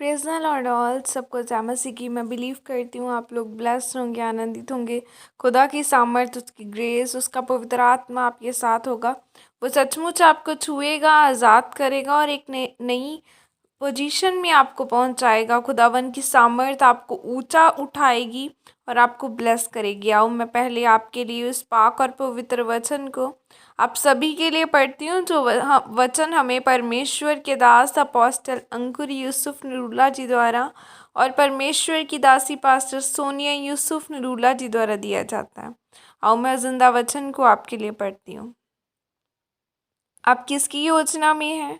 Praise the Lord all. सबको जय मसीह की। मैं बिलीव करती हूँ आप लोग ब्लेस्ड होंगे, आनंदित होंगे। खुदा की सामर्थ, उसकी ग्रेस, उसका पवित्र आत्मा आपके साथ होगा। वो सचमुच आपको छुएगा, आज़ाद करेगा और एक नई पोजीशन में आपको पहुंचाएगा। खुदावन की सामर्थ आपको ऊंचा उठाएगी और आपको ब्लेस करेगी। आओ मैं पहले आपके लिए उस पाक और पवित्र वचन को आप सभी के लिए पढ़ती हूँ, जो वचन हमें परमेश्वर के दास अपोस्टल अंकुर यूसुफ नरूला जी द्वारा और परमेश्वर की दासी पास्टर सोनिया यूसुफ नरूला जी द्वारा दिया जाता है। आओ मैं जिंदा वचन को आपके लिए पढ़ती हूँ। आप किसकी योजना में हैं?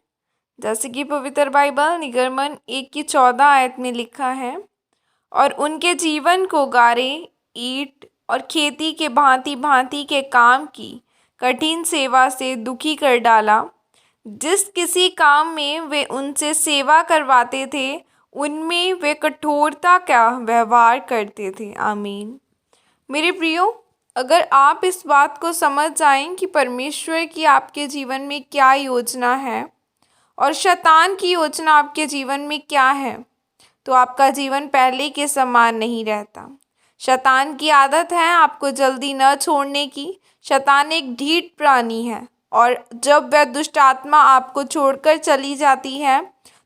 जैसे कि पवित्र बाइबल निगमन 1:14 में लिखा है, और उनके जीवन को गारे, ईंट और खेती के भांति भांति के काम की कठिन सेवा से दुखी कर डाला। जिस किसी काम में वे उनसे सेवा करवाते थे, उनमें वे कठोरता का व्यवहार करते थे। आमीन। मेरे प्रियो, अगर आप इस बात को समझ जाएं कि परमेश्वर की आपके जीवन में क्या योजना है और शैतान की योजना आपके जीवन में क्या है, तो आपका जीवन पहले के समान नहीं रहता। शैतान की आदत है आपको जल्दी न छोड़ने की। शैतान एक ढीठ प्राणी है, और जब वह दुष्ट आत्मा आपको छोड़कर चली जाती है,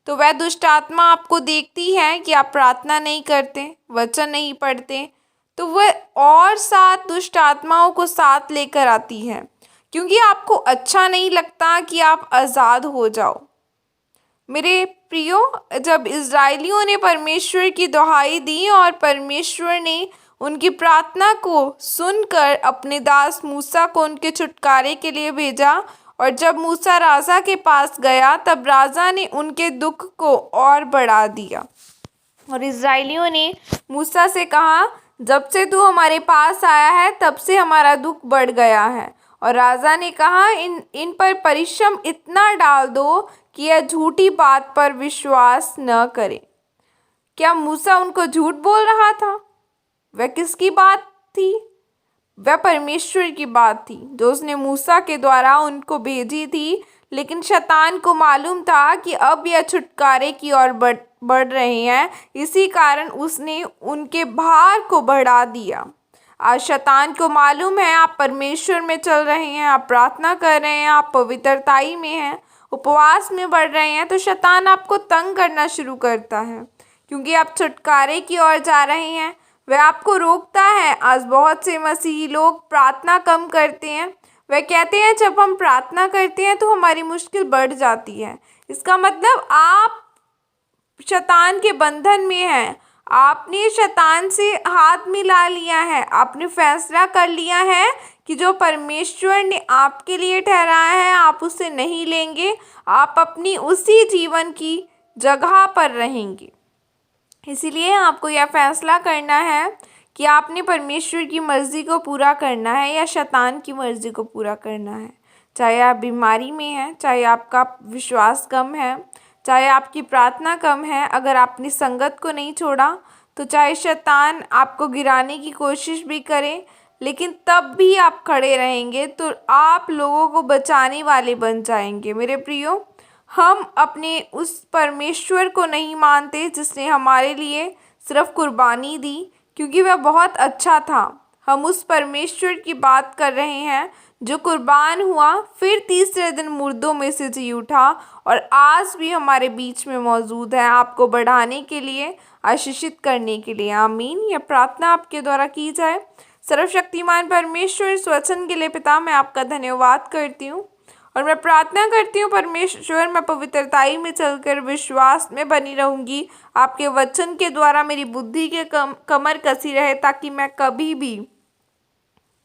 तो वह दुष्ट आत्मा आपको देखती है कि आप प्रार्थना नहीं करते, वचन नहीं पढ़ते, तो वह और 7 दुष्ट आत्माओं को साथ लेकर आती है, क्योंकि आपको अच्छा नहीं लगता कि आप आज़ाद हो जाओ। मेरे प्रियो, जब इज़राइलियों ने परमेश्वर की दुहाई दी और परमेश्वर ने उनकी प्रार्थना को सुनकर अपने दास मूसा को उनके छुटकारे के लिए भेजा, और जब मूसा राजा के पास गया, तब राजा ने उनके दुख को और बढ़ा दिया। और इज़राइलियों ने मूसा से कहा, जब से तू हमारे पास आया है, तब से हमारा दुख बढ़ गया है। और राजा ने कहा, इन पर परिश्रम इतना डाल दो कि यह झूठी बात पर विश्वास न करे। क्या मूसा उनको झूठ बोल रहा था? वह किसकी बात थी? वह परमेश्वर की बात थी, जो उसने मूसा के द्वारा उनको भेजी थी। लेकिन शैतान को मालूम था कि अब यह छुटकारे की ओर बढ़ रहे हैं, इसी कारण उसने उनके भार को बढ़ा दिया। आज शैतान को मालूम है आप परमेश्वर में चल रहे हैं, आप प्रार्थना कर रहे हैं, आप पवित्रताई में हैं, उपवास में बढ़ रहे हैं, तो शैतान आपको तंग करना शुरू करता है, क्योंकि आप छुटकारे की ओर जा रहे हैं। वह आपको रोकता है। आज बहुत से मसीही लोग प्रार्थना कम करते हैं। वह कहते हैं जब हम प्रार्थना करते हैं तो हमारी मुश्किल बढ़ जाती है। इसका मतलब आप शैतान के बंधन में हैं। आपने शैतान से हाथ मिला लिया है। आपने फैसला कर लिया है कि जो परमेश्वर ने आपके लिए ठहराया है आप उसे नहीं लेंगे। आप अपनी उसी जीवन की जगह पर रहेंगे। इसीलिए आपको यह फैसला करना है कि आपने परमेश्वर की मर्ज़ी को पूरा करना है या शैतान की मर्ज़ी को पूरा करना है। चाहे आप बीमारी में हैं, चाहे आपका विश्वास कम है, चाहे आपकी प्रार्थना कम है, अगर आपने संगत को नहीं छोड़ा, तो चाहे शैतान आपको गिराने की कोशिश भी करे, लेकिन तब भी आप खड़े रहेंगे, तो आप लोगों को बचाने वाले बन जाएंगे। मेरे प्रियो, हम अपने उस परमेश्वर को नहीं मानते जिसने हमारे लिए सिर्फ कुर्बानी दी, क्योंकि वह बहुत अच्छा था। हम उस परमेश्वर की बात कर रहे हैं जो कुर्बान हुआ, फिर तीसरे दिन मुर्दों में से जी उठा और आज भी हमारे बीच में मौजूद है, आपको बढ़ाने के लिए, आशीषित करने के लिए। आमीन। यह प्रार्थना आपके द्वारा की जाए। सर्वशक्तिमान परमेश्वर, इस वचन के लिए पिता, मैं आपका धन्यवाद करती हूँ और मैं प्रार्थना करती हूँ परमेश्वर, मैं पवित्रताई में चलकर विश्वास में बनी रहूँगी। आपके वचन के द्वारा मेरी बुद्धि के कमर कसी रहे, ताकि मैं कभी भी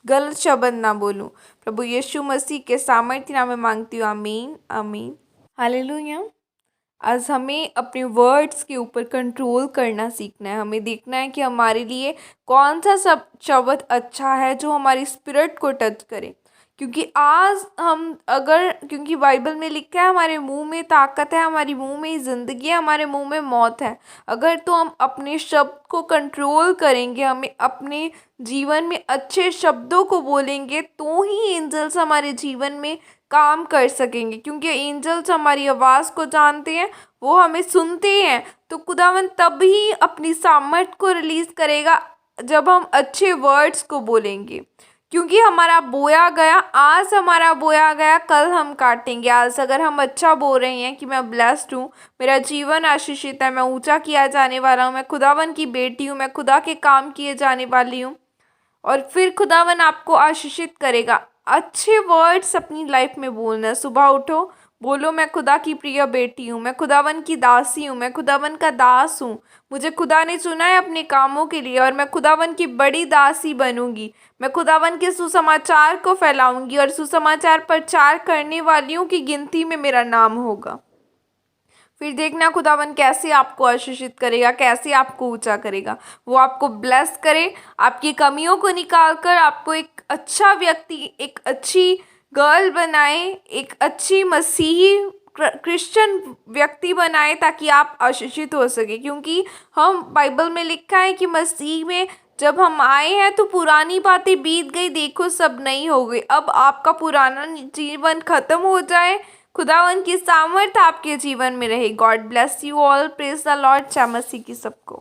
गलत शब्द ना बोलूँ। प्रभु यीशु मसीह के सामर्थ्य नाम में मांगती हूँ। आमीन, आमीन, हालेलुया। आज हमें अपने वर्ड्स के ऊपर कंट्रोल करना सीखना है। हमें देखना है कि हमारे लिए कौन सा सब शब्द अच्छा है जो हमारी स्पिरिट को टच करे, क्योंकि क्योंकि बाइबल में लिखा है हमारे मुंह में ताकत है, हमारे मुंह में ही ज़िंदगी है, हमारे मुंह में मौत है। अगर तो हम अपने शब्द को कंट्रोल करेंगे, हमें अपने जीवन में अच्छे शब्दों को बोलेंगे, तो ही एंजल्स हमारे जीवन में काम कर सकेंगे, क्योंकि एंजल्स हमारी आवाज़ को जानते हैं, वो हमें सुनते हैं। तो खुदावन तभी अपनी सामर्थ को रिलीज़ करेगा जब हम अच्छे वर्ड्स को बोलेंगे, क्योंकि हमारा बोया गया, आज हमारा बोया गया कल हम काटेंगे। आज अगर हम अच्छा बोल रहे हैं कि मैं ब्लेस्ड हूँ, मेरा जीवन आशीषित है, मैं ऊंचा किया जाने वाला हूँ, मैं खुदावन की बेटी हूँ, मैं खुदा के काम किए जाने वाली हूँ, और फिर खुदावन आपको आशीषित करेगा। अच्छे वर्ड्स अपनी लाइफ में बोलना। सुबह उठो, बोलो मैं खुदा की प्रिय बेटी हूँ, मैं खुदावन की दासी हूँ, मैं खुदावन का दास हूँ, मुझे खुदा ने चुना है अपने कामों के लिए और मैं खुदावन की बड़ी दासी बनूंगी। मैं खुदावन के सुसमाचार को फैलाऊंगी और सुसमाचार प्रचार करने वालियों की गिनती में मेरा नाम होगा। फिर देखना खुदावन कैसे आपको आशीषित करेगा, कैसे आपको ऊंचा करेगा। वो आपको ब्लेस करे, आपकी कमियों को निकाल कर आपको एक अच्छा व्यक्ति, एक अच्छी गर्ल बनाए, एक अच्छी मसीही क्रिश्चियन व्यक्ति बनाए, ताकि आप आशीषित हो सके। क्योंकि हम बाइबल में लिखा है कि मसीह में जब हम आए हैं तो पुरानी बातें बीत गई, देखो सब नई हो गई। अब आपका पुराना जीवन खत्म हो जाए, खुदावन की सामर्थ आपके जीवन में रहे। God bless you all, praise the Lord. जय मसीह की सबको।